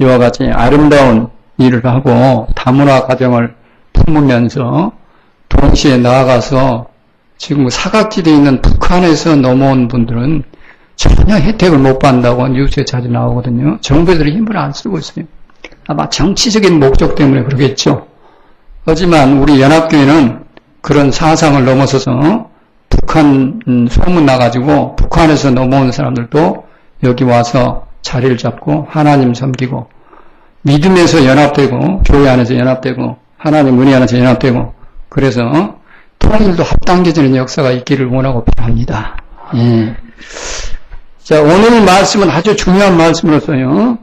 이와 같이 아름다운 일을 하고 다문화 가정을 품으면서 동시에 나아가서 지금 사각지대에 있는 북한에서 넘어온 분들은 전혀 혜택을 못 받는다고 뉴스에 자주 나오거든요. 정부들이 힘을 안 쓰고 있어요. 아마 정치적인 목적 때문에 그러겠죠. 하지만 우리 연합교회는 그런 사상을 넘어서서 북한 소문 나가지고 북한에서 넘어온 사람들도 여기 와서 자리를 잡고 하나님 섬기고 믿음에서 연합되고 교회 안에서 연합되고 하나님 은혜 안에서 연합되고 그래서 통일도 합당해지는 역사가 있기를 원하고 바랍니다. 예. 자, 오늘 말씀은 아주 중요한 말씀으로서요.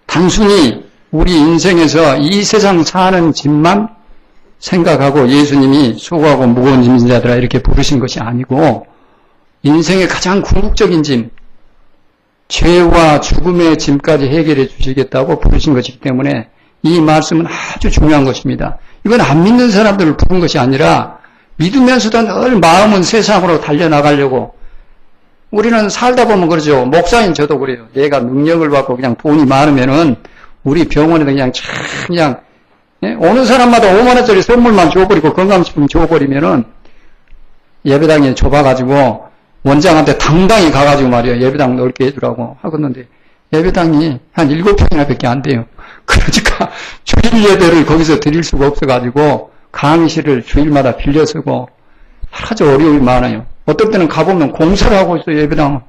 단순히 우리 인생에서 이 세상 사는 짐만 생각하고 예수님이 수고하고 무거운 짐진 자들아 이렇게 부르신 것이 아니고 인생의 가장 궁극적인 짐, 죄와 죽음의 짐까지 해결해 주시겠다고 부르신 것이기 때문에 이 말씀은 아주 중요한 것입니다. 이건 안 믿는 사람들을 부른 것이 아니라 믿으면서도 늘 마음은 세상으로 달려나가려고 우리는 살다 보면 그러죠. 목사인 저도 그래요. 내가 능력을 받고 그냥 돈이 많으면은 우리 병원에 그냥 예? 오는 사람마다 5만 원짜리 선물만 줘버리고 건강식품 줘버리면은 예배당에 줘봐가지고 원장한테 당당히 가가지고 말이에요. 예배당 넓게 해주라고 하겠는데 예배당이 한 7평이나 밖에 안 돼요. 그러니까 주일 예배를 거기서 드릴 수가 없어가지고 강의실을 주일마다 빌려 쓰고 아주 어려움이 많아요. 어떨 때는 가보면 공사를 하고 있어요. 예배당은.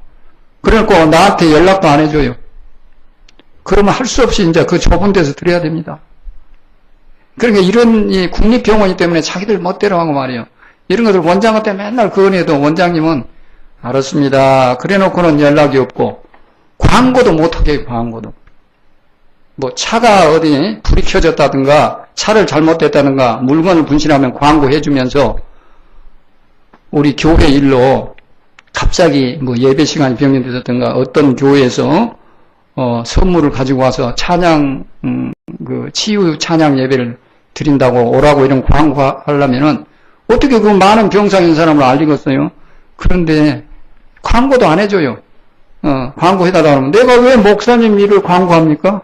그래갖고 나한테 연락도 안 해줘요. 그러면 할 수 없이 이제 그 좁은 데서 드려야 됩니다. 그러니까 이런 이 국립병원이기 때문에 자기들 멋대로 하고 말이에요. 이런 것들 원장한테 맨날 그거해도 원장님은 알았습니다. 그래놓고는 연락이 없고 광고도 못하게 해요. 광고도. 뭐 차가 어디 불이 켜졌다든가 차를 잘못됐다든가 물건을 분실하면 광고해주면서 우리 교회 일로 갑자기 뭐 예배 시간이 변경되었던가 어떤 교회에서 선물을 가지고 와서 찬양 그 치유 찬양 예배를 드린다고 오라고 이런 광고하려면은 어떻게 그 많은 병상 있는 사람을 알리겠어요? 그런데 광고도 안 해줘요. 광고해달라고 하면 내가 왜 목사님 일을 광고합니까?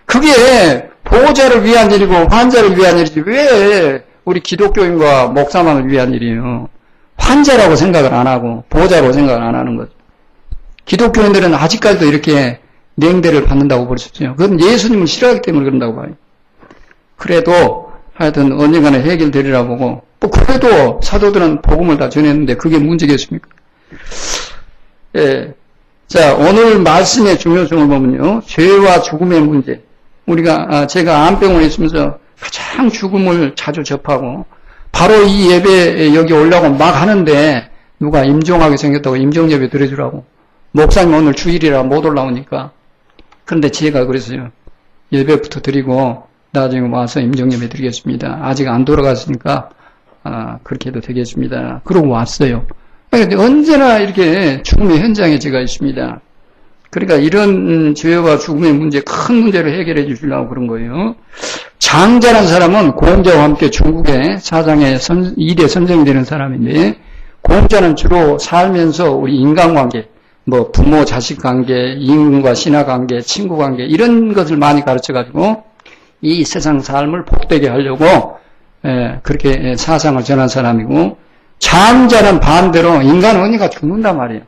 그게 보호자를 위한 일이고 환자를 위한 일이지 왜 우리 기독교인과 목사만을 위한 일이에요. 환자라고 생각을 안 하고 보호자라고 생각을 안 하는 거죠. 기독교인들은 아직까지도 이렇게 냉대를 받는다고 보셨죠. 그건 예수님을 싫어하기 때문에 그런다고 봐요. 그래도 하여튼 언젠가는 해결되리라 보고 뭐 그래도 사도들은 복음을 다 전했는데 그게 문제겠습니까? 예. 자, 오늘 말씀의 중요성을 보면요. 죄와 죽음의 문제. 제가 암병원에 있으면서 가장 죽음을 자주 접하고 바로 이 예배 여기 올라오고 막 하는데 누가 임종하게 생겼다고 임종예배 드려주라고. 목사님 오늘 주일이라 못 올라오니까. 그런데 제가 그랬어요. 예배부터 드리고 나중에 와서 임종예배 드리겠습니다. 아직 안 돌아갔으니까 그렇게 해도 되겠습니다. 그러고 왔어요. 그러니까 언제나 이렇게 죽음의 현장에 제가 있습니다. 그러니까 이런 죄와 죽음의 문제, 큰 문제를 해결해 주시려고 그런 거예요. 장자란 사람은 고음자와 함께 중국의 사상의 2대 선생이 되는 사람인데, 고음자는 주로 살면서 우리 인간관계, 뭐 부모 자식 관계, 임금과 신하 관계, 친구 관계 이런 것을 많이 가르쳐가지고 이 세상 삶을 복되게 하려고 그렇게 사상을 전한 사람이고, 장자는 반대로 인간은 언니가 죽는단 말이에요.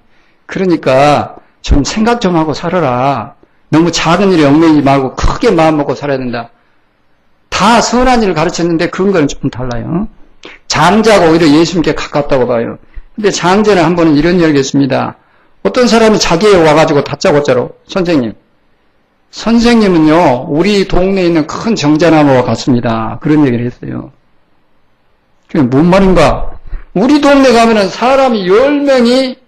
그러니까 좀 생각 좀 하고 살아라. 너무 작은 일에 얽매이지 말고 크게 마음 먹고 살아야 된다. 다 선한 일을 가르쳤는데 그런 거는 조금 달라요. 장자가 오히려 예수님께 가깝다고 봐요. 근데 장자는 한 번은 이런 얘기했습니다. 어떤 사람이 자기에 와가지고 다짜고짜로 선생님은요 우리 동네에 있는 큰 정자나무와 같습니다. 그런 얘기를 했어요. 그게 뭔 말인가? 우리 동네 가면은 사람이 10명이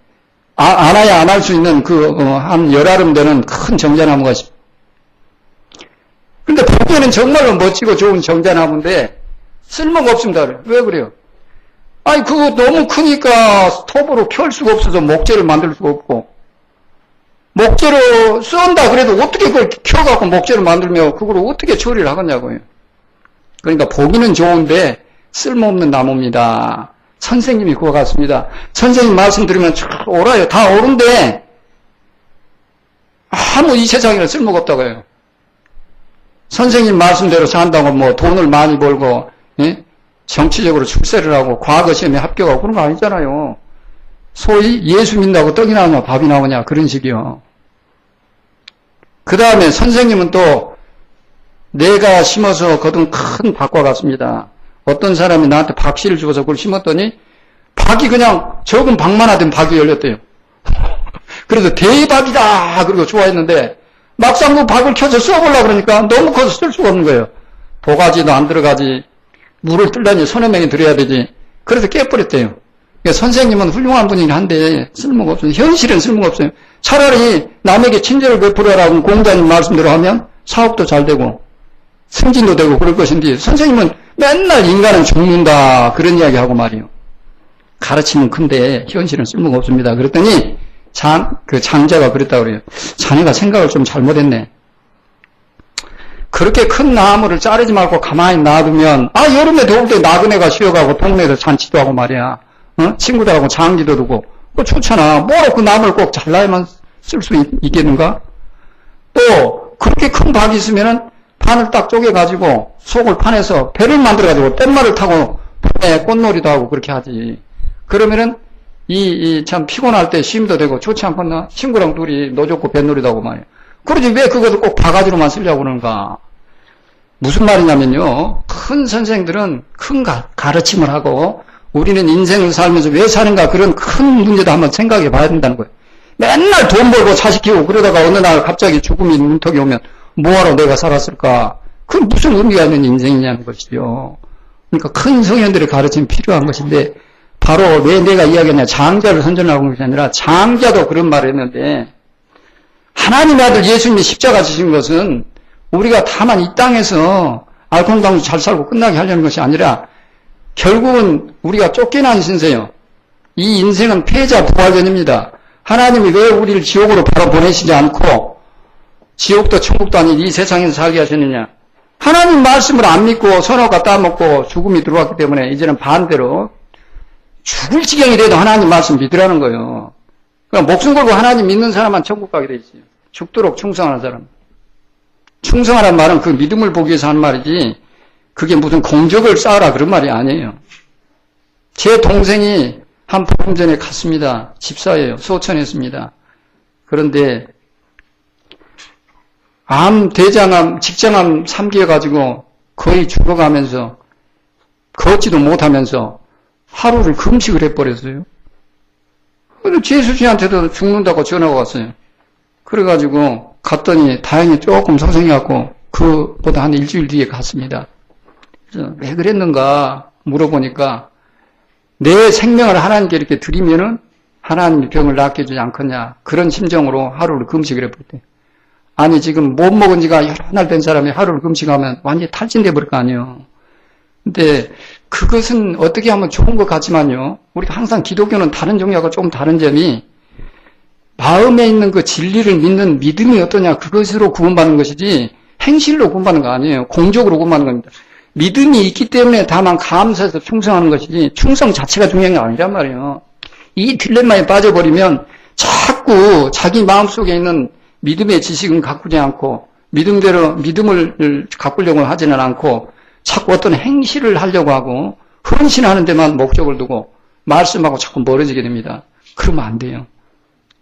안아야 안 할 수 있는 한 10아름 되는 큰 정자나무가 있습니다. 근데 보기에는 정말로 멋지고 좋은 정자나무인데 쓸모가 없습니다. 왜 그래요? 아니 그거 너무 크니까 스톱으로 켤 수가 없어서 목재를 만들 수가 없고, 목재로 쏜다 그래도 어떻게 그걸 켜갖고 목재를 만들며 그걸 어떻게 처리를 하겠냐고요. 그러니까 보기는 좋은데 쓸모없는 나무입니다. 선생님이 그거 같습니다. 선생님 말씀 들으면 쭉 옳아요. 다 옳은데 아무 이 세상에는 쓸모가 없다고 해요. 선생님 말씀대로 산다고 뭐 돈을 많이 벌고, 예? 정치적으로 출세를 하고 과거 시험에 합격하고 그런 거 아니잖아요. 소위 예수 믿는다고 떡이 나오냐 밥이 나오냐 그런 식이요. 그 다음에 선생님은 또 내가 심어서 거둔 큰 밭과 같습니다. 어떤 사람이 나한테 박씨를 주어서 그걸 심었더니 박이 그냥 적은 박만 하던 박이 열렸대요. 그래서 대박이다 그러고 좋아했는데 막상 그 박을 켜서 써보려고 그러니까 너무 커서 쓸 수가 없는 거예요. 도가지도 안 들어가지, 물을 뜰려니 서너 명이 들어야 되지. 그래서 깨버렸대요. 그러니까 선생님은 훌륭한 분이긴 한데 쓸모가 없어요. 현실은 쓸모가 없어요. 차라리 남에게 친절을 베풀어라고 공자님 말씀대로 하면 사업도 잘 되고 승진도 되고 그럴 것인데 선생님은 맨날 인간은 죽는다 그런 이야기하고 말이에요. 가르치면 큰데 현실은 쓸모가 없습니다. 그랬더니 그 장자가 그랬다고 그래요. 자네가 생각을 좀 잘못했네. 그렇게 큰 나무를 자르지 말고 가만히 놔두면 여름에 더울 때 나그네가 쉬어가고 동네에서 잔치도 하고 말이야. 친구들하고 장기도 두고 그거 좋잖아. 뭐로 그 나무를 꼭 잘라야만 쓸 수 있겠는가? 또 그렇게 큰 밭이 있으면은 판을 딱 쪼개가지고 속을 파내서 배를 만들어가지고 뗏말을 타고 봄에 꽃놀이도 하고 그렇게 하지. 그러면은 참 피곤할 때 쉼도 되고 좋지 않겠나? 친구랑 둘이 노좋고 뱃놀이도 하고 말이야. 그러지 왜 그것을 꼭 바가지로만 쓰려고 그러는가? 무슨 말이냐면요. 큰 선생들은 큰 가르침을 하고 우리는 인생을 살면서 왜 사는가 그런 큰 문제도 한번 생각해 봐야 된다는 거예요. 맨날 돈 벌고 자식 키우고 그러다가 어느 날 갑자기 죽음이 문턱에 오면 뭐하러 내가 살았을까? 그건 무슨 의미가 있는 인생이냐는 것이죠. 그러니까 큰 성현들의 가르침이 필요한 것인데 바로 왜 내가 이야기했냐 장자를 선전하고 있는 것이 아니라 장자도 그런 말을 했는데 하나님의 아들 예수님이 십자가 지신 것은 우리가 다만 이 땅에서 알콩달콩 잘 살고 끝나게 하려는 것이 아니라 결국은 우리가 쫓겨난 신세요. 이 인생은 패자 부활전입니다. 하나님이 왜 우리를 지옥으로 바로 보내시지 않고 지옥도 천국도 아닌 이 세상에서 살게 하셨느냐. 하나님 말씀을 안 믿고 선호가 따먹고 죽음이 들어왔기 때문에 이제는 반대로 죽을 지경이 돼도 하나님 말씀 믿으라는 거예요. 그러니까 목숨 걸고 하나님 믿는 사람만 천국 가게 돼 있어요. 죽도록 충성하는 사람. 충성하라는 말은 그 믿음을 보기 위해서 하는 말이지 그게 무슨 공적을 쌓아라 그런 말이 아니에요. 제 동생이 한 보름 전에 갔습니다. 집사예요. 소천했습니다. 그런데 대장암, 직장암 3기에 가지고 거의 죽어가면서 걷지도 못하면서 하루를 금식을 해버렸어요. 그래서 제수씨한테도 죽는다고 전화가 왔어요. 그래가지고 갔더니 다행히 조금 소생해갖고 그보다 한 일주일 뒤에 갔습니다. 그래서 왜 그랬는가 물어보니까 내 생명을 하나님께 이렇게 드리면은 하나님이 병을 낫게 해주지 않겠냐 그런 심정으로 하루를 금식을 해버렸대요. 아니 지금 못 먹은 지가 여러 날 된 사람이 하루를 금식하면 완전히 탈진돼 버릴 거 아니에요. 근데 그것은 어떻게 하면 좋은 것 같지만요. 우리가 항상 기독교는 다른 종교하고 조금 다른 점이 마음에 있는 그 진리를 믿는 믿음이 어떠냐 그것으로 구원받는 것이지 행실로 구원받는 거 아니에요. 공적으로 구원받는 겁니다. 믿음이 있기 때문에 다만 감사해서 충성하는 것이지 충성 자체가 중요한 게 아니란 말이에요. 이 딜레마에 빠져버리면 자꾸 자기 마음속에 있는 믿음의 지식은 가꾸지 않고 믿음을 가꾸려고 하지는 않고 자꾸 어떤 행실을 하려고 하고 헌신하는 데만 목적을 두고 말씀하고 자꾸 멀어지게 됩니다. 그러면 안 돼요.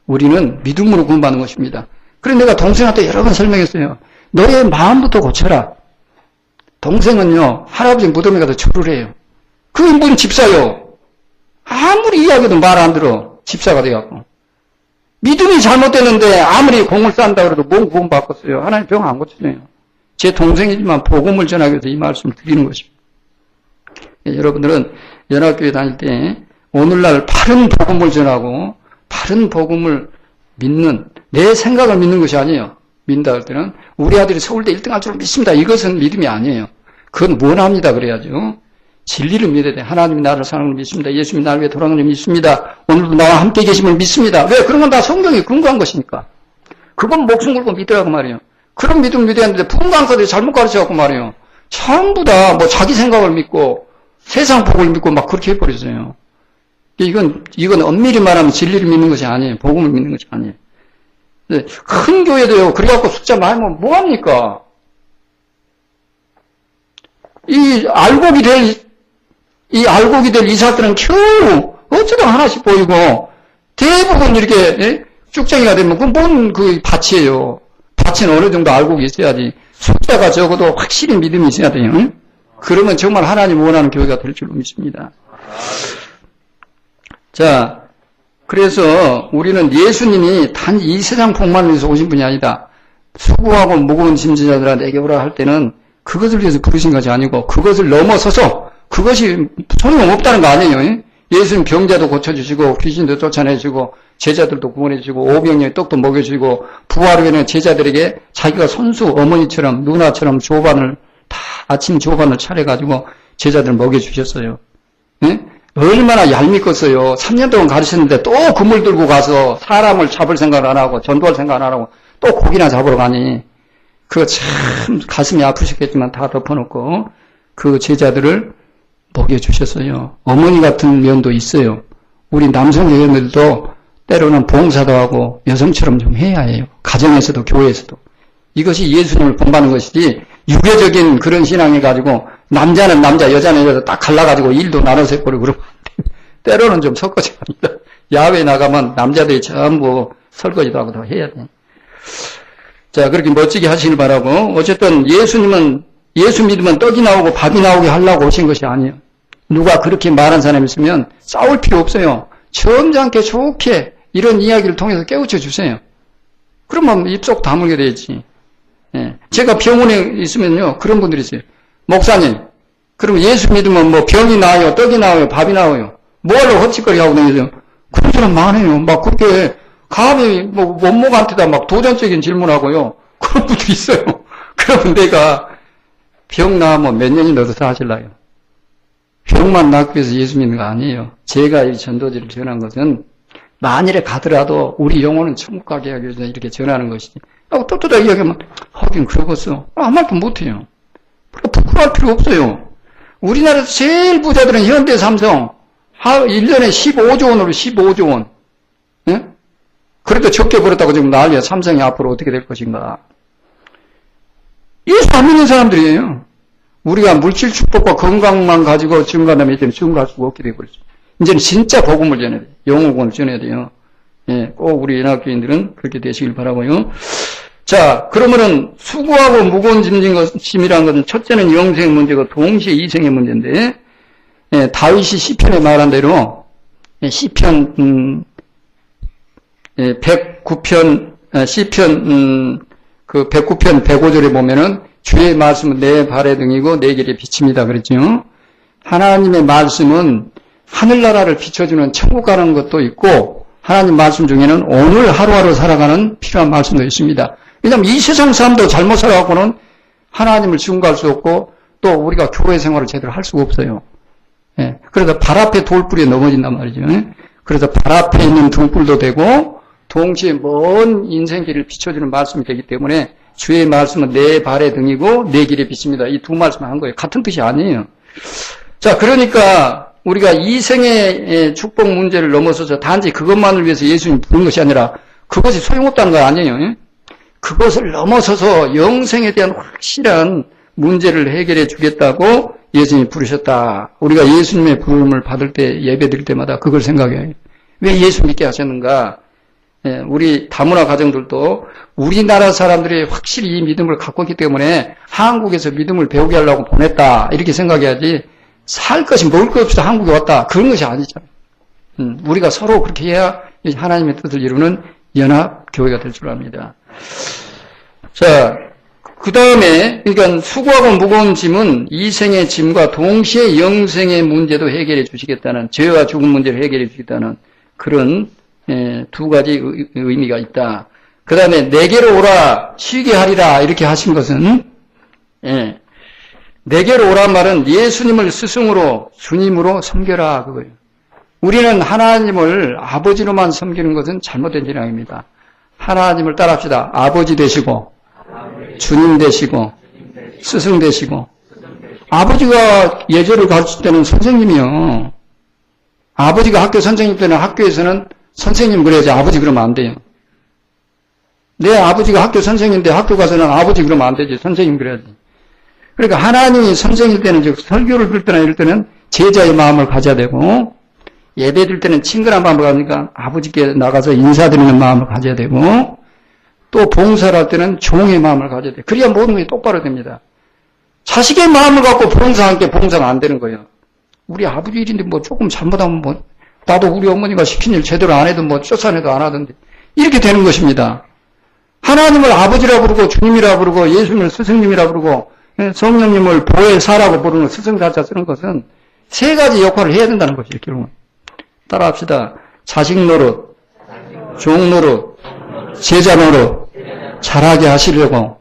우리는 믿음으로 구원받는 것입니다. 그래서 내가 동생한테 여러 번 설명했어요. 너의 마음부터 고쳐라. 동생은요, 할아버지 무덤에 가서 절을 해요. 그게 뭔 집사요? 아무리 이야기해도 말 안 들어. 집사가 돼갖고. 믿음이 잘못됐는데 아무리 공을 싼다 그래도 뭔 구원 바꿨어요. 하나님 병 안 고쳐줘요. 제 동생이지만 복음을 전하기 위해서 이 말씀을 드리는 것입니다. 여러분들은 연합교회 다닐 때 오늘날 바른 복음을 전하고 바른 복음을 믿는 내 생각을 믿는 것이 아니에요. 믿는다 할 때는 우리 아들이 서울대 1등 할 줄 믿습니다. 이것은 믿음이 아니에요. 그건 원합니다. 그래야죠. 진리를 믿어야 돼. 하나님이 나를 사랑을 믿습니다. 예수님이 나를 위해 돌아가는 걸 믿습니다. 오늘도 나와 함께 계심을 믿습니다. 왜? 그런 건 다 성경에 근거한 것이니까. 그건 목숨 걸고 믿으라고 말이에요. 그런 믿음 믿어야 하는데 부흥 강사들이 잘못 가르쳐갖고 말이에요. 전부 다 뭐 자기 생각을 믿고 세상 복을 믿고 막 그렇게 큰 교회도요, 그래갖고 숫자 많으면 뭐합니까? 이 알곡이 될 이삭들은 겨우 어쩌다 하나씩 보이고, 대부분 이렇게, 예? 쭉정이가 되면, 뭔 밭이에요. 밭은 어느 정도 알곡이 있어야지. 숫자가 적어도 확실히 믿음이 있어야 돼요. 응? 그러면 정말 하나님 원하는 교회가 될 줄로 믿습니다. 자, 그래서 우리는 예수님이 단 이 세상 복만을 위해서 오신 분이 아니다. 수고하고 무거운 짐지자들아 내게 오라 할 때는 그것을 위해서 부르신 것이 아니고 그것을 넘어서서 그것이 소용없다는 거 아니에요. 예수님 병자도 고쳐주시고 귀신도 쫓아내시고 제자들도 구원해주시고 오병이의 떡도 먹여주시고 부활 후에는 제자들에게 자기가 손수 어머니처럼 누나처럼 조반을 다 아침 조반을 차려가지고 제자들 먹여주셨어요. 네? 얼마나 얄밉겠어요. 3년 동안 가르쳤는데 또 그물 들고 가서 사람을 잡을 생각 안 하고 전도할 생각 안 하고 또 고기나 잡으러 가니 그거 참 가슴이 아프셨겠지만 다 덮어놓고 그 제자들을 먹여주셨어요. 어머니 같은 면도 있어요. 우리 남성 여성들도 때로는 봉사도 하고 여성처럼 좀 해야 해요. 가정에서도 교회에서도. 이것이 예수님을 본받는 것이지 유교적인 그런 신앙이 가지고 남자는 남자, 여자는 여자 딱 갈라가지고 일도 나눠서 해버리고 그러면 때로는 좀 섞어져야 합니다. 야외에 나가면 남자들이 전부 설거지도 하고 다 해야 돼. 자, 그렇게 멋지게 하시길 바라고. 어쨌든 예수님은 예수 믿으면 떡이 나오고 밥이 나오게 하려고 오신 것이 아니에요. 누가 그렇게 말한 사람이 있으면 싸울 필요 없어요. 점잖게 좋게 이런 이야기를 통해서 깨우쳐 주세요. 그러면 입속 다물게 되지. 예. 제가 병원에 있으면요, 그런 분들이 있어요. 목사님, 그럼 예수 믿으면 뭐 병이 나와요, 떡이 나와요, 밥이 나와요. 뭐하러 헛짓거리 하고 다니세요? 그런 사람 많아요. 막 그렇게 감히 뭐 원목한테다 막 도전적인 질문하고요. 그런 분도 있어요. 그러면 내가 병 나오면 몇 년이 넣어서 하실라요? 병만 낫기 위해서 예수 믿는 거 아니에요. 제가 이 전도지를 전한 것은 만일에 가더라도 우리 영혼은 천국 가게 하기 위해서 이렇게 전하는 것이지. 하고 또 이야기하면 하긴 그러겠어. 아무 말도 못해요. 부끄러울 필요 없어요. 우리나라에서 제일 부자들은 현대삼성 1년에 15조 원으로 15조 원. 예? 그래도 적게 벌었다고 지금 난리야. 삼성이 앞으로 어떻게 될 것인가. 예수 안 믿는 사람들이에요. 우리가 물질 축복과 건강만 가지고 증가하면 이제는 증가할 수가 없게 되어버렸어요. 이제는 진짜 복음을 전해야 돼요. 영혼을 전해야 돼요. 예, 꼭 우리 연합교인들은 그렇게 되시길 바라고요. 자, 그러면은 수고하고 무거운 짐이라는 것은 첫째는 영생의 문제고 동시에 이생의 문제인데, 예, 다윗이 시편에 말한 대로 시편 109편 시편 그 109편 105절에 보면은 주의 말씀은 내 발의 등이고 내 길의 빛입니다. 그랬죠? 하나님의 말씀은 하늘나라를 비춰주는 천국 가는 것도 있고 하나님 말씀 중에는 오늘 하루하루 살아가는 필요한 말씀도 있습니다. 왜냐하면 이 세상 사람도 잘못 살아가고는 하나님을 증거할 수 없고 또 우리가 교회 생활을 제대로 할 수가 없어요. 예, 그래서 발 앞에 돌불이 넘어진단 말이죠. 그래서 발 앞에 있는 등불도 되고 동시에 먼 인생길을 비춰주는 말씀이 되기 때문에 주의 말씀은 내 발의 등이고 내 길의 빛입니다. 이 두 말씀을 한 거예요. 같은 뜻이 아니에요. 자, 그러니까 우리가 이생의 축복 문제를 넘어서서 단지 그것만을 위해서 예수님 부른 것이 아니라 그것이 소용없다는 거 아니에요. 그것을 넘어서서 영생에 대한 확실한 문제를 해결해 주겠다고 예수님이 부르셨다. 우리가 예수님의 부름을 받을 때 예배 드릴 때마다 그걸 생각해요. 왜 예수 믿게 하셨는가? 우리 다문화 가정들도 우리나라 사람들이 확실히 이 믿음을 갖고 있기 때문에 한국에서 믿음을 배우게 하려고 보냈다. 이렇게 생각해야지 살 것이 먹을 것 없이 한국에 왔다. 그런 것이 아니잖아요. 우리가 서로 그렇게 해야 하나님의 뜻을 이루는 연합교회가 될 줄 압니다. 자, 그 다음에 그러니까 수고하고 무거운 짐은 이생의 짐과 동시에 영생의 문제도 해결해 주시겠다는, 죄와 죽음 문제를 해결해 주시겠다는 그런 두 가지 의미가 있다. 그 다음에 내게로 오라 쉬게 하리라 이렇게 하신 것은 내게로 오란 말은 예수님을 스승으로 주님으로 섬겨라 그거예요. 우리는 하나님을 아버지로만 섬기는 것은 잘못된 신앙입니다. 하나님을 따라합시다. 아버지 되시고 주님 되시고 스승 되시고. 아버지가 예절을 가르칠 때는 선생님이요. 아버지가 학교 선생님 때는 학교에서는 선생님 그래야지 아버지 그러면 안 돼요. 내 아버지가 학교 선생인데 학교 가서는 아버지 그러면 안 되지. 선생님 그래야지. 그러니까 하나님이 선생일 때는, 즉 설교를 들 때나 이럴 때는 제자의 마음을 가져야 되고, 예배 드릴 때는 친근한 마음을 가지니까 아버지께 나가서 인사드리는 마음을 가져야 되고, 또 봉사를 할 때는 종의 마음을 가져야 돼. 그래야 모든 것이 똑바로 됩니다. 자식의 마음을 갖고 봉사한 게 봉사가 안 되는 거예요. 우리 아버지 일인데 뭐 조금 잘못하면 뭐 나도 우리 어머니가 시킨 일 제대로 안 해도 뭐 쫓아내도 안 하던데 이렇게 되는 것입니다. 하나님을 아버지라 부르고 주님이라 부르고 예수님을 스승님이라 부르고 성령님을 보혜사라고 부르는 스승사자 쓰는 것은 세 가지 역할을 해야 된다는 것이에요. 결국은. 따라합시다. 자식 노릇, 종 노릇, 제자 노릇 잘하게 하시려고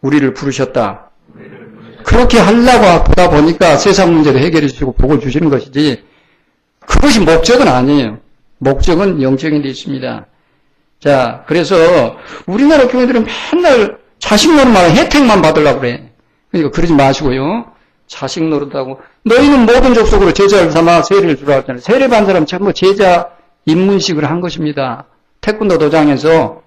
우리를 부르셨다. 그렇게 하려고 보다 보니까 세상 문제를 해결해 주시고 복을 주시는 것이지 그것이 목적은 아니에요. 목적은 영적인 데 있습니다. 자, 그래서 우리나라 교회들은 맨날 자식 노릇만 혜택만 받으려고 그래. 그러니까 그러지 마시고요. 자식 노릇하고 너희는 모든 족속으로 제자를 삼아 세례를 주라 했잖아요. 세례 받은 사람 전부 제자 입문식을 한 것입니다. 태권도 도장에서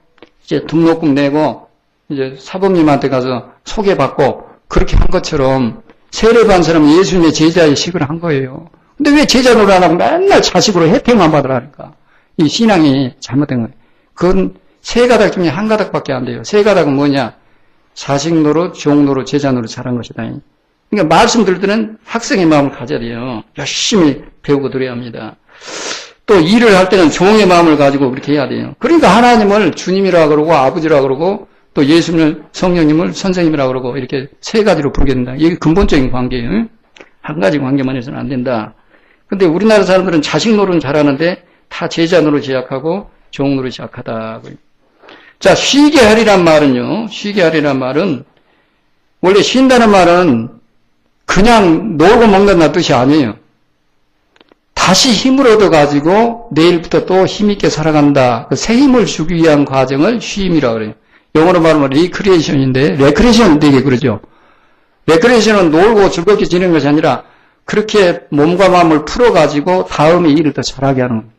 이제 등록금 내고 이제 사범님한테 가서 소개받고 그렇게 한 것처럼 세례 받은 사람은 예수님의 제자의 식을 한 거예요. 근데 왜 제자 노릇 안 하고 맨날 자식으로 혜택만 받으라니까. 이 신앙이 잘못된 거예요. 그건 세 가닥 중에 한 가닥밖에 안 돼요. 세 가닥은 뭐냐? 자식 노릇, 종 노릇, 제자 노릇 잘한 것이다. 그러니까 말씀 들을 때는 학생의 마음을 가져야 돼요. 열심히 배우고 들어야 합니다. 또 일을 할 때는 종의 마음을 가지고 그렇게 해야 돼요. 그러니까 하나님을 주님이라 그러고 아버지라 그러고 또 예수님을 성령님을 선생님이라 그러고 이렇게 세 가지로 부르게 된다. 이게 근본적인 관계예요. 한 가지 관계만 해서는 안 된다. 근데 우리나라 사람들은 자식 노릇은 잘하는데 다 제자 노릇이 약하고 종 노릇이 약하다. 자, 쉬게 하리란 말은요. 쉬게 하리란 말은 원래 쉰다는 말은 그냥 놀고 먹는다는 뜻이 아니에요. 다시 힘을 얻어가지고 내일부터 또 힘있게 살아간다. 그 새 힘을 주기 위한 과정을 쉼이라고 그래요. 영어로 말하면 리크리에이션인데, 레크레이션 되게 그러죠. 레크레이션은 놀고 즐겁게 지내는 것이 아니라 그렇게 몸과 마음을 풀어가지고 다음에 일을 더 잘하게 하는 거예요.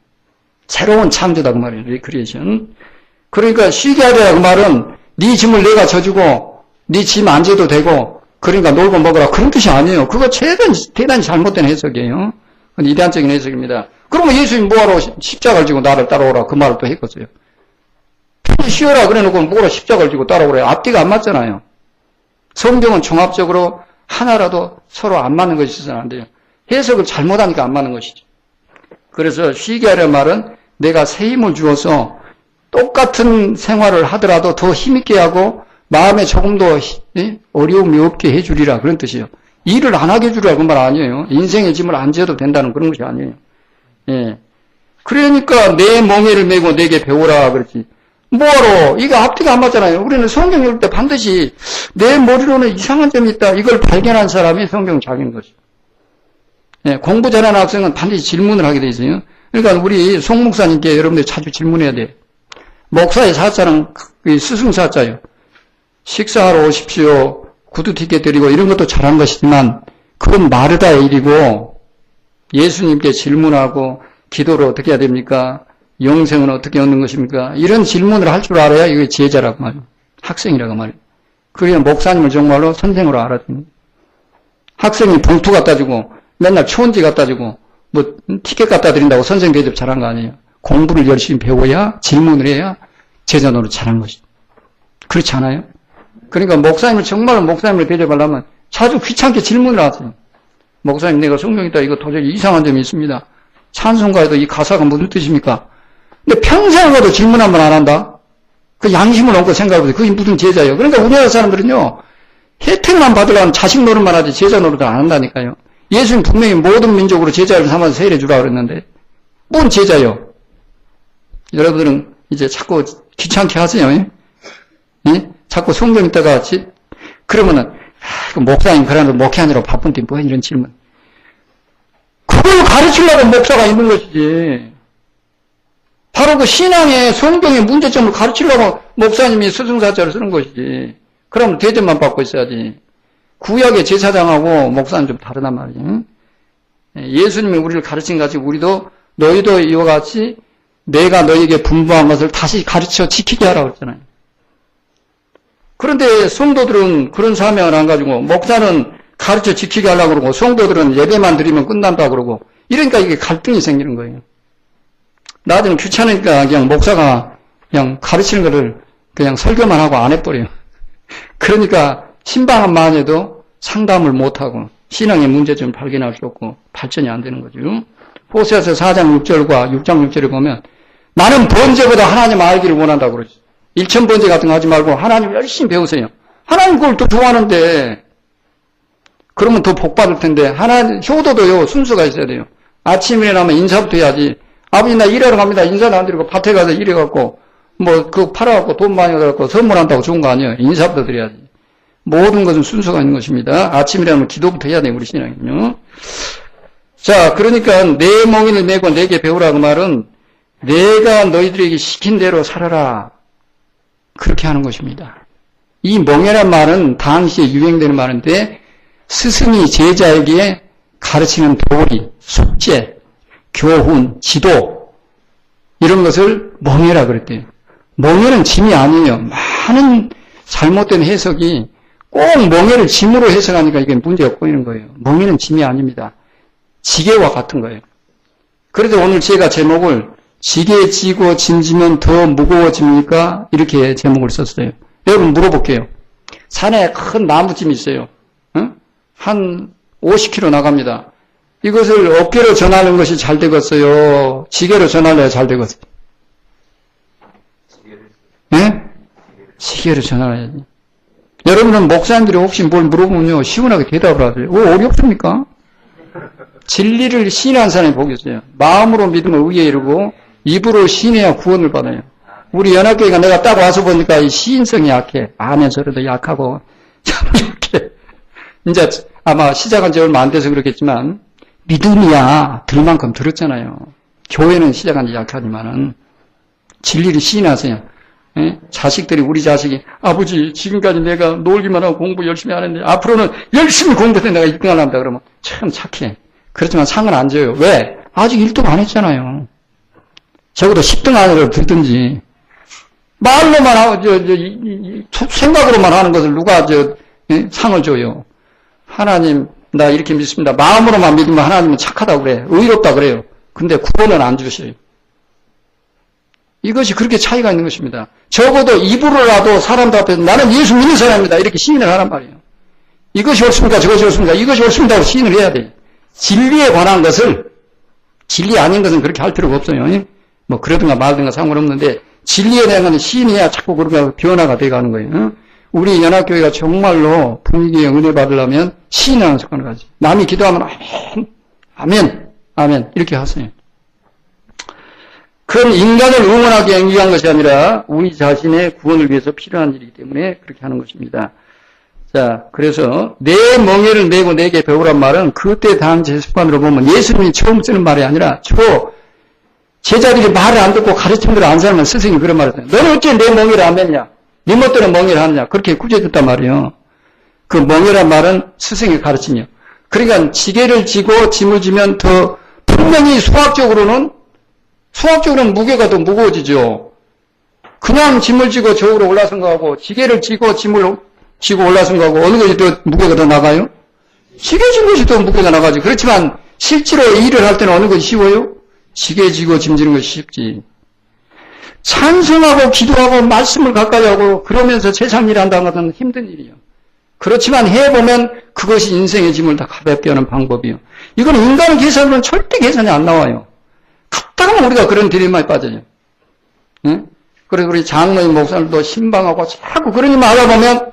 새로운 창조다 그 말이에요. 리크리에이션. 그러니까 쉬게 하랴 그 말은 네 짐을 내가 져주고 네 짐 안 져도 되고 그러니까 놀고 먹으라 그런 뜻이 아니에요. 그거 대단히 잘못된 해석이에요. 그건 이단적인 해석입니다. 그러면 예수님 뭐하러 십자가를 지고 나를 따라오라 그 말을 또 했겠어요. 편히 쉬어라 그래놓고 뭐하러 십자가를 지고 따라오래. 앞뒤가 안 맞잖아요. 성경은 종합적으로 하나라도 서로 안 맞는 것이 있어서는 안 돼요. 해석을 잘못하니까 안 맞는 것이죠. 그래서 쉬게 하려 말은 내가 새 힘을 주어서 똑같은 생활을 하더라도 더 힘있게 하고 마음에 조금 더 어려움이 없게 해주리라 그런 뜻이에요. 일을 안 하게 해주리라 그 말 아니에요. 인생의 짐을 안 져도 된다는 그런 것이 아니에요. 예. 그러니까 내 멍에를 메고 내게 배우라 그렇지. 뭐하러? 이게 앞뒤가 안 맞잖아요. 우리는 성경 읽을 때 반드시 내 머리로는 이상한 점이 있다. 이걸 발견한 사람이 성경 자기인 것이죠. 예, 공부 잘하는 학생은 반드시 질문을 하게 돼 있어요. 그러니까 우리 송 목사님께 여러분들 자주 질문해야 돼. 목사의 사자는 스승 사자예요. 식사하러 오십시오. 구두 티켓 드리고 이런 것도 잘한 것이지만 그건 마르다의 일이고 예수님께 질문하고 기도를 어떻게 해야 됩니까? 영생은 어떻게 얻는 것입니까? 이런 질문을 할 줄 알아야 이게 제자라고 말이에요. 학생이라고 말이에요. 그래야 목사님을 정말로 선생으로 알아줍니다. 학생이 봉투 갖다 주고 맨날 초원지 갖다 주고 뭐 티켓 갖다 드린다고 선생 대접 잘한 거 아니에요. 공부를 열심히 배워야 질문을 해야 제자 노릇 잘한 것이죠. 그렇지 않아요? 그러니까 목사님을 정말로 목사님을 대접하려면 자주 귀찮게 질문을 하세요. 목사님 내가 성경 있다 이거 도저히 이상한 점이 있습니다. 찬송가에도 이 가사가 무슨 뜻입니까? 근데 평생 가도 질문 한 번 안 한다? 그 양심을 얹고 생각해보세요. 그게 무슨 제자예요. 그러니까 우리나라 사람들은요. 혜택만 받으려면 자식 노릇만 하지 제자 노릇을 안 한다니까요. 예수님 분명히 모든 민족으로 제자를 삼아서 세례 주라 그랬는데 뭔 제자요? 여러분들은 이제 자꾸 귀찮게 하세요. 예? 자꾸 성경 있다가 그러면은 목사님 그러나 목회하느라 바쁜데 뭐 이런 질문. 그걸 가르치려고 목사가 있는 것이지. 바로 그 신앙의 성경의 문제점을 가르치려고 목사님이 스승사자를 쓰는 것이지. 그러면 대접만 받고 있어야지. 구약의 제사장하고 목사는 좀 다르단 말이에요. 예수님이 우리를 가르친 같이 우리도 너희도 이와 같이 내가 너에게 분부한 것을 다시 가르쳐 지키게 하라고 했잖아요. 그런데 성도들은 그런 사명을 안 가지고 목사는 가르쳐 지키게 하려고 그러고 성도들은 예배만 드리면 끝난다 그러고 이러니까 이게 갈등이 생기는 거예요. 나중에 귀찮으니까 그냥 목사가 그냥 가르치는 거를 그냥 설교만 하고 안 해버려요. 그러니까 신방만 해도 상담을 못하고 신앙의 문제점을 발견할 수 없고 발전이 안 되는 거죠. 호세아서 4장 6절과 6장 6절을 보면 나는 번제보다 하나님 알기를 원한다고 그러죠. 일천번제 같은 거 하지 말고 하나님 열심히 배우세요. 하나님 그걸 더 좋아하는데 그러면 더 복 받을 텐데 하나님 효도도요 순수가 있어야 돼요. 아침에 일어나면 인사부터 해야지. 아버지 나 일하러 갑니다. 인사도 안 드리고 밭에 가서 일해갖고 뭐 그거 팔아갖고 돈 많이 얻어갖고 선물한다고 좋은 거 아니에요. 인사부터 드려야지. 모든 것은 순서가 있는 것입니다. 아침이라면 기도부터 해야 돼요. 우리 신앙은요. 자, 그러니까 내 멍에를 메고 내게 배우라 그 말은 내가 너희들에게 시킨 대로 살아라. 그렇게 하는 것입니다. 이 멍에란 말은 당시에 유행되는 말인데 스승이 제자에게 가르치는 도리, 숙제, 교훈, 지도 이런 것을 멍에라 그랬대요. 멍에는 짐이 아니에요. 많은 잘못된 해석이 꼭 멍에를 짐으로 해석하니까 이게 문제가 꼬이는 거예요. 멍에는 짐이 아닙니다. 지게와 같은 거예요. 그래서 오늘 제가 제목을 지게 지고 짐지면 더 무거워집니까? 이렇게 제목을 썼어요. 여러분 물어볼게요. 산에 큰 나무짐이 있어요. 한 50km 나갑니다. 이것을 어깨로 전하는 것이 잘 되겠어요? 지게로 전하려야 잘 되겠어요? 네? 지게로 전하려야지. 여러분은 목사님들이 혹시 뭘 물어보면요, 시원하게 대답을 하세요. 어렵습니까? 진리를 시인한 사람이 복이 있어요. 마음으로 믿음을 의에 이루고 입으로 시인해야 구원을 받아요. 우리 연합교회가 내가 딱 와서 보니까 이 시인성이 약해. 아멘소리도 약하고 이렇게 이제 아마 시작한 지 얼마 안 돼서 그렇겠지만 믿음이야 들 만큼 들었잖아요. 교회는 시작한 지 약하지만은 진리를 시인하세요. 예? 자식들이 우리 자식이 아버지 지금까지 내가 놀기만 하고 공부 열심히 안 했는데 앞으로는 열심히 공부해서 내가 1등을 한다 그러면 참 착해. 그렇지만 상은 안 줘요. 왜? 아직 1등 안 했잖아요. 적어도 10등 안으로 들든지 말로만 하고 생각으로만 하는 것을 누가 상을 줘요. 하나님 나 이렇게 믿습니다. 마음으로만 믿으면 하나님은 착하다고 그래. 의롭다 그래요. 근데 구원은 안 주셔요. 이것이 그렇게 차이가 있는 것입니다. 적어도 입으로라도 사람들 앞에서 나는 예수 믿는 사람입니다. 이렇게 시인을 하란 말이에요. 이것이 옳습니까? 저것이 옳습니까? 이것이 옳습니다. 하고 시인을 해야 돼요. 진리에 관한 것을 진리 아닌 것은 그렇게 할 필요가 없어요. 뭐 그러든가 말든가 상관없는데 진리에 대한 것은 시인해야 자꾸 그렇게 변화가 돼가는 거예요. 우리 연합교회가 정말로 분위기에 은혜 받으려면 시인하는 습관을 가지. 남이 기도하면 아멘, 아멘, 아멘 이렇게 하세요. 그건 인간을 응원하기 위한 것이 아니라 우리 자신의 구원을 위해서 필요한 일이기 때문에 그렇게 하는 것입니다. 자, 그래서 내 멍에를 메고 내게 배우란 말은 그때 당시 습관으로 보면 예수님이 처음 쓰는 말이 아니라 주로 제자들이 말을 안 듣고 가르치는 대로 안 살면 스승이 그런 말을 해요. 너는 어째 내 멍에를 안 맸냐? 네 멋대로 멍에를 하느냐? 그렇게 구제했단 말이에요. 그 멍에란 말은 스승의 가르침이요. 그러니까 지게를 지고 짐을 지면 더 분명히 수학적으로는 무게가 더 무거워지죠. 그냥 짐을 지고 저으로 올라선 거하고 지게를 지고 짐을 지고 올라선 거하고 어느 것이 더 무게가 더 나가요? 지게 진 것이 더 무게가 나가지. 그렇지만 실제로 일을 할 때는 어느 것이 쉬워요? 지게 지고 짐 지는 것이 쉽지. 찬송하고 기도하고 말씀을 가까이 하고 그러면서 세상 일 한다는 것은 힘든 일이에요. 그렇지만 해보면 그것이 인생의 짐을 다 가볍게 하는 방법이에요. 이건 인간 계산으로는 절대 계산이 안 나와요. 갔다가 우리가 그런 디레마에 빠져요. 응? 그래서 우리 장로님 목사님도 신방하고 자꾸 그러니 말아보면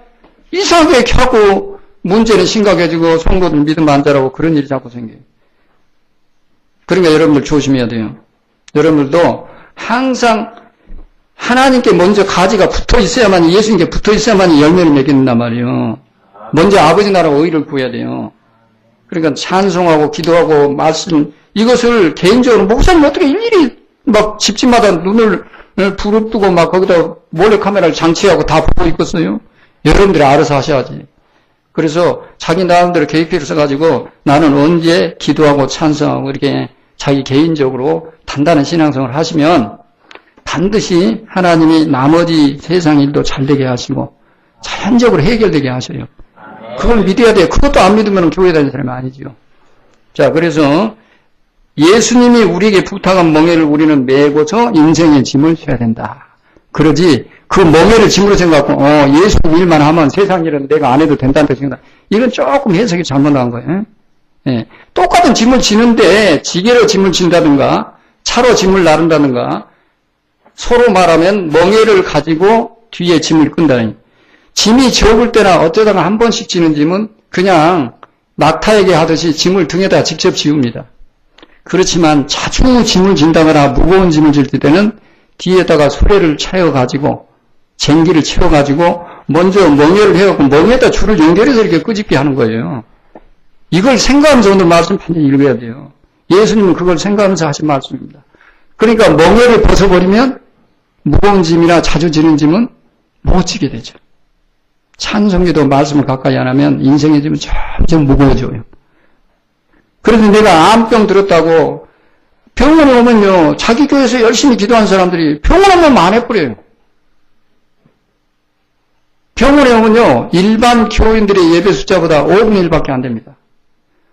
이상하게 자꾸 문제는 심각해지고 성도들 믿음 안 자라고 그런 일이 자꾸 생겨요. 그러니까 여러분들 조심해야 돼요. 여러분들도 항상 하나님께 먼저 가지가 붙어 있어야만, 예수님께 붙어 있어야만 열매를 맺는단 말이에요. 먼저 아버지 나라 의를 구해야 돼요. 그러니까 찬송하고 기도하고 말씀, 이것을 개인적으로 목사님 어떻게 일일이 막 집집마다 눈을 부릅뜨고 막 거기다 몰래 카메라를 장치하고 다 보고 있겠어요? 여러분들이 알아서 하셔야지. 그래서 자기 나름대로 계획표를 써가지고 나는 언제 기도하고 찬송하고 이렇게 자기 개인적으로 단단한 신앙생활을 하시면 반드시 하나님이 나머지 세상 일도 잘 되게 하시고 자연적으로 해결되게 하셔요. 그걸 믿어야 돼요. 그것도 안 믿으면 교회 다니는 사람이 아니죠. 자, 그래서 예수님이 우리에게 부탁한 멍에를 우리는 메고서 인생의 짐을 져야 된다. 그러지 그 멍에를 짐으로 생각하고 예수님 일만 하면 세상 일은 내가 안 해도 된다는 생각. 이건 조금 해석이 잘못한 거예요. 예. 똑같은 짐을 지는데 지게로 짐을 진다든가 차로 짐을 나른다든가 서로 말하면 멍에를 가지고 뒤에 짐을 끈다니. 짐이 적을 때나 어쩌다가 한 번씩 지는 짐은 그냥 낙타에게 하듯이 짐을 등에다 직접 지웁니다. 그렇지만 자주 짐을 진다거나 무거운 짐을 질 때는 뒤에다가 수레를 채워가지고 쟁기를 채워가지고 먼저 멍에를 해갖고 멍에다 줄을 연결해서 이렇게 끄집게 하는 거예요. 이걸 생각하면서 오늘 말씀 반드시 읽어야 돼요. 예수님은 그걸 생각하면서 하신 말씀입니다. 그러니까 멍에를 벗어버리면 무거운 짐이나 자주 지는 짐은 못 지게 되죠. 찬송기도 말씀을 가까이 안 하면 인생의 짐은 점점 무거워져요. 그래서 내가 암병 들었다고 병원에 오면요, 자기 교회에서 열심히 기도한 사람들이 병원에 오면 만회뿌려요. 병원에 오면요, 일반 교인들의 예배 숫자보다 5분의 1밖에 안 됩니다.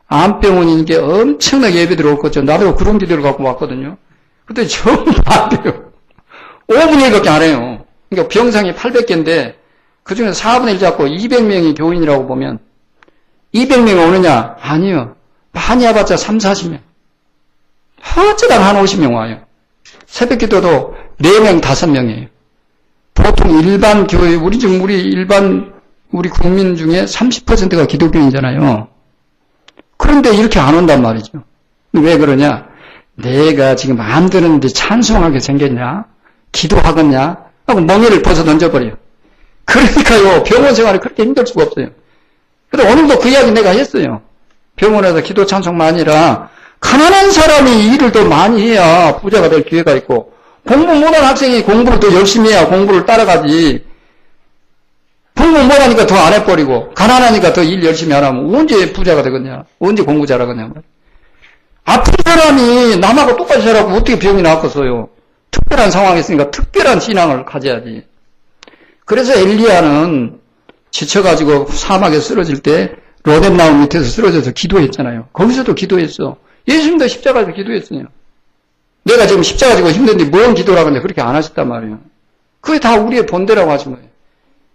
암병원인 게 엄청나게 예배 들어올 거죠. 나도 그런 기도를 갖고 왔거든요. 근데 전부 안 돼요. 5분의 1밖에 안 해요. 그러니까 병상이 800개인데 그 중에 4분의 1 잡고 200명이 교인이라고 보면 200명이 오느냐? 아니요. 많이 와봤자 3, 40명. 어쩌다가 한 50명 와요. 새벽 기도도 4명, 5명이에요. 보통 일반 교회, 우리 국민 중에 30%가 기독교인이잖아요. 그런데 이렇게 안 온단 말이죠. 왜 그러냐? 내가 지금 마음대로 하는데 찬송하게 생겼냐? 기도하겠냐? 하고 멍에를 벗어 던져버려요. 그러니까요, 병원 생활이 그렇게 힘들 수가 없어요. 근데 오늘도 그 이야기 내가 했어요. 병원에서 기도 찬송만 아니라 가난한 사람이 일을 더 많이 해야 부자가 될 기회가 있고, 공부 못한 학생이 공부를 더 열심히 해야 공부를 따라가지. 공부 못하니까 더 안 해버리고, 가난하니까 더 일 열심히 안 하면 언제 부자가 되겠냐? 언제 공부 잘하겠냐? 아픈 사람이 남하고 똑같이 살아고 어떻게 병이 나았겠어요? 특별한 상황이 있으니까 특별한 신앙을 가져야지. 그래서 엘리야는 지쳐가지고 사막에 쓰러질 때 로뎀나무 밑에서 쓰러져서 기도했잖아요. 거기서도 기도했어. 예수님도 십자가에서 기도했어요. 내가 지금 십자가 지고 힘든데 뭔 기도라고 하는데 그렇게 안 하셨단 말이에요. 그게 다 우리의 본대라고 하신 거예요.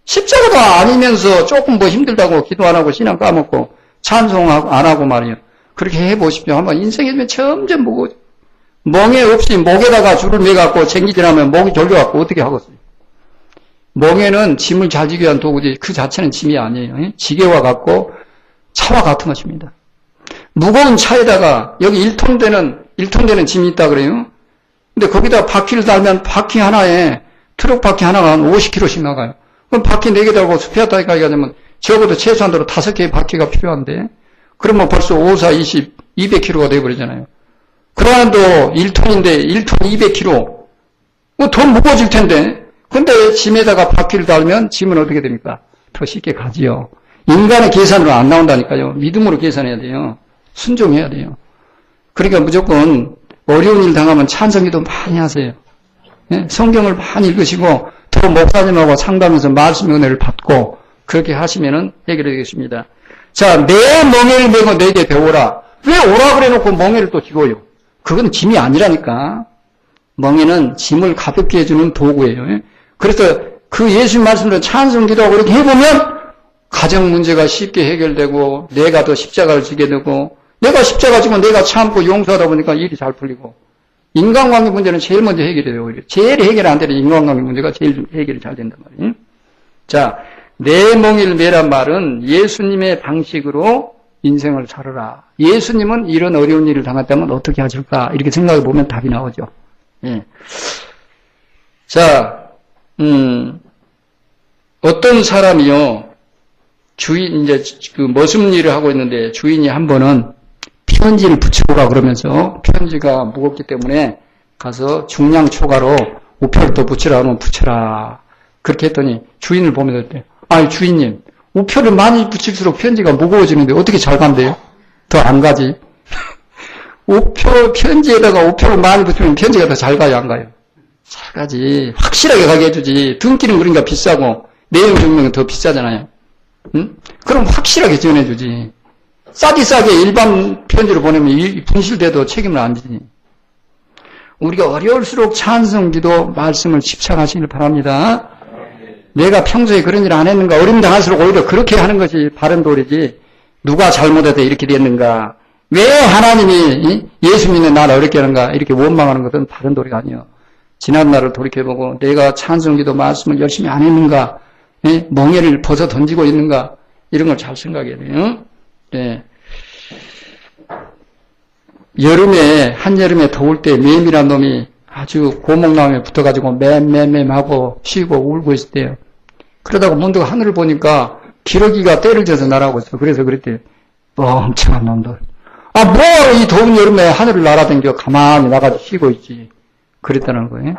십자가도 아니면서 조금 뭐 힘들다고 기도 안 하고 신앙 까먹고 찬송 안 하고 말이에요. 그렇게 해보십시오. 한번 인생에 점점 무거워져. 멍에 없이 목에다가 줄을 매갖고 쟁기질하면 목이 졸려갖고 어떻게 하겠어요? 멍에는 짐을 잘 지기 위한 도구지 그 자체는 짐이 아니에요. 지게와 같고 차와 같은 것입니다. 무거운 차에다가 여기 1톤 되는 짐이 있다 그래요. 근데 거기다 바퀴를 달면 바퀴 하나에 트럭 바퀴 하나가 한 50kg씩 나가요. 그럼 바퀴 4개 달고 스페어타이가 되면 적어도 최소한으로 5개의 바퀴가 필요한데 그러면 벌써 5, 4, 20, 200kg가 돼버리잖아요. 그러한도 1톤인데 1톤 200kg 더 무거워질 텐데 근데 짐에다가 바퀴를 달면 짐은 어떻게 됩니까? 더 쉽게 가지요. 인간의 계산으로 안 나온다니까요. 믿음으로 계산해야 돼요. 순종해야 돼요. 그러니까 무조건 어려운 일 당하면 찬성기도 많이 하세요. 네? 성경을 많이 읽으시고 더 목사님하고 상담해서 말씀의 은혜를 받고 그렇게 하시면은 해결이 되겠습니다. 자, 내 멍에를 메고 내게 배워라. 왜 오라 그래놓고 멍에를 또 지고요? 그건 짐이 아니라니까. 멍에는 짐을 가볍게 해주는 도구예요. 그래서 그 예수님 말씀대로 찬송 기도하고 이렇게 해보면 가정 문제가 쉽게 해결되고 내가 더 십자가를 지게 되고 내가 십자가 지고 내가 참고 용서하다 보니까 일이 잘 풀리고 인간관계 문제는 제일 먼저 해결이 돼요. 제일 해결 안 되는 인간관계 문제가 제일 해결이 잘 된단 말이에요. 자, 내 멍에를 메란 말은 예수님의 방식으로 인생을 살아라. 예수님은 이런 어려운 일을 당했다면 어떻게 하실까? 이렇게 생각해 보면 답이 나오죠. 예. 자, 어떤 사람이요, 이제 그 머슴 일을 하고 있는데 주인이 한 번은 편지를 붙이고 가 그러면서 편지가 무겁기 때문에 가서 중량 초가로 우표를 또 붙이라 하면 붙여라. 그렇게 했더니 주인을 보면서 그랬대. 아니, 주인님, 우표를 많이 붙일수록 편지가 무거워지는데 어떻게 잘 간대요? 더 안 가지. 편지에다가 우표를 많이 붙이면 편지가 더 잘 가요, 안 가요? 잘 가지. 확실하게 가게 해주지. 등기는 그러니까 비싸고, 내용 증명은 더 비싸잖아요. 응? 그럼 확실하게 지원해주지. 싸게 일반 편지로 보내면 분실돼도 책임을 안 지니. 우리가 어려울수록 찬성기도 말씀을 집착하시길 바랍니다. 내가 평소에 그런 일 안 했는가? 어림 당할수록 오히려 그렇게 하는 것이 바른 도리지. 누가 잘못해서 이렇게 됐는가? 왜 하나님이 예수 믿는 나를 어렵게 하는가? 이렇게 원망하는 것은 바른 도리가 아니요. 지난 날을 돌이켜보고 내가 찬성기도 말씀을 열심히 안 했는가? 멍에를 벗어 던지고 있는가? 이런 걸 잘 생각해야 돼요. 네. 한여름에 더울 때 매미란 놈이 아주 고목나무에 붙어가지고 맴하고 쉬고 울고 있을 때요. 그러다가 문득 하늘을 보니까 기러기가 때를 져서 날아오고 있어. 그래서 그랬대요. 멍청한 놈들. 이 더운 여름에 하늘을 날아다니며 가만히 나가서 쉬고 있지. 그랬다는 거예요.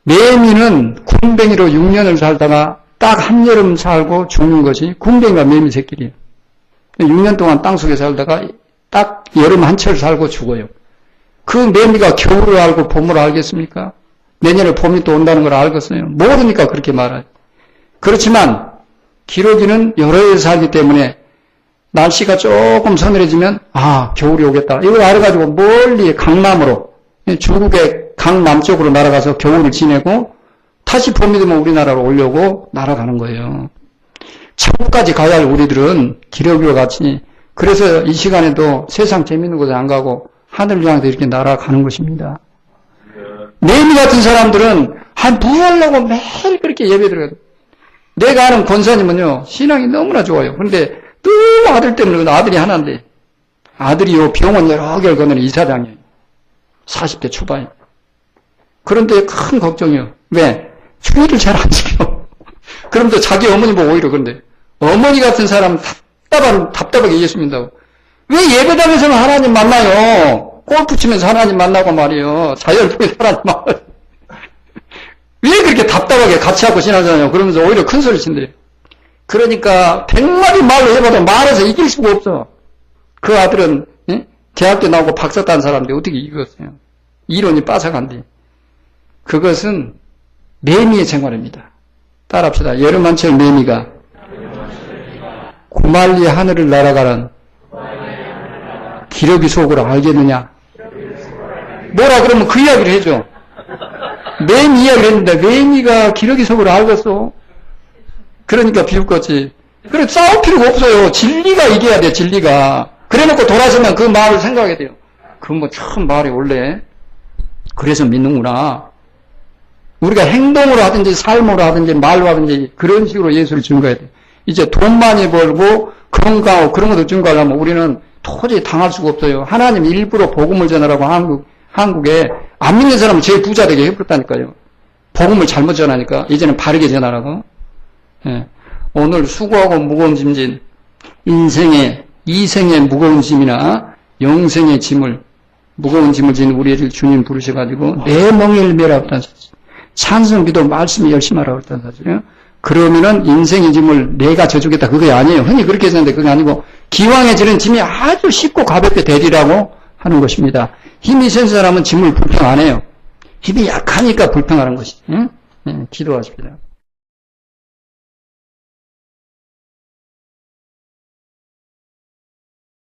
매미는 군뱅이로 6년을 살다가 딱 한여름 살고 죽는 것이 군뱅이가 매미 새끼리에요. 6년 동안 땅속에 살다가 딱 여름 한철 살고 죽어요. 그 매미가 겨울을 알고 봄을 알겠습니까? 내년에 봄이 또 온다는 걸 알겠어요? 모르니까 그렇게 말해요. 그렇지만 기러기는 여러 해 살기 때문에 날씨가 조금 서늘해지면 겨울이 오겠다. 이걸 알아가지고 멀리 강남으로, 중국의 강남쪽으로 날아가서 겨울을 지내고 다시 봄이 되면 우리나라로 오려고 날아가는 거예요. 천국까지 가야 할 우리들은 기러기와 같이, 그래서 이 시간에도 세상 재밌는 곳에 안 가고 하늘을 향해서 이렇게 날아가는 것입니다. 매미 같은 사람들은 뭐 하려고 매일 그렇게 예배 들어가요. 내가 아는 권사님은요, 신앙이 너무나 좋아요. 그런데 너무 아들 때문에, 아들이 하나인데, 아들이요, 병원 여러 개를 거는 이사장이에요. 40대 초반에. 그런데 큰 걱정이요. 왜? 주의를 잘 안 지켜. 그럼 또 자기 어머니 보고 오히려 그런데, 어머니 같은 사람 답답하게 예수 믿는다고. 왜 예배당에서는 하나님 만나요? 골프 치면서 하나님 만나고 말이에요. 자연스럽게 하나님 만나요. 왜 그렇게 답답하게 같이 하고 지나잖아요. 그러면서 오히려 큰 소리 친대요. 그러니까 100마디 말로 해봐도 말해서 이길 수가 없어. 그 아들은 대학교 나오고 박사 딴 사람인데 어떻게 이겼어요? 이론이 빠삭한데. 그것은 매미의 생활입니다. 따라합시다. 여름 한철 매미가 고말리 하늘을 날아가는 기러기 속으로 알겠느냐? 뭐라 그러면 그 이야기를 해줘. 매미 이야기를 했는데 매미가 기러기 속으로 알겠어? 그러니까 비웃겠지. 그래 싸울 필요가 없어요. 진리가 이겨야 돼. 진리가. 그래놓고 돌아서면 그 마음을 생각해야 돼요. 그건 참 말이 원래 그래서 믿는구나. 우리가 행동으로 하든지 삶으로 하든지 말로 하든지 그런 식으로 예수를 증거해야 돼. 이제 돈 많이 벌고 건강하고 그런 것도 증거하려면 우리는 도저히 당할 수가 없어요. 하나님 일부러 복음을 전하라고 한국에 안 믿는 사람은 제일 부자 되게 해버렸다니까요. 복음을 잘못 전하니까 이제는 바르게 전하라고. 예. 오늘 수고하고 무거운 짐진 이생의 무거운 짐이나 영생의 짐을 무거운 짐을 지는 우리를 주님 부르셔가지고 내 멍에를 메라 그랬다는 사실. 찬성기도 말씀이 열심히 하라고 그랬다는 사실이에요. 그러면은 인생의 짐을 내가 져주겠다 그게 아니에요. 흔히 그렇게 했는데 그게 아니고 기왕에 지는 짐이 아주 쉽고 가볍게 되리라고 하는 것입니다. 힘이 센 사람은 짐을 불평 안 해요. 힘이 약하니까 불평하는 것이죠. 응? 네, 기도하십시다.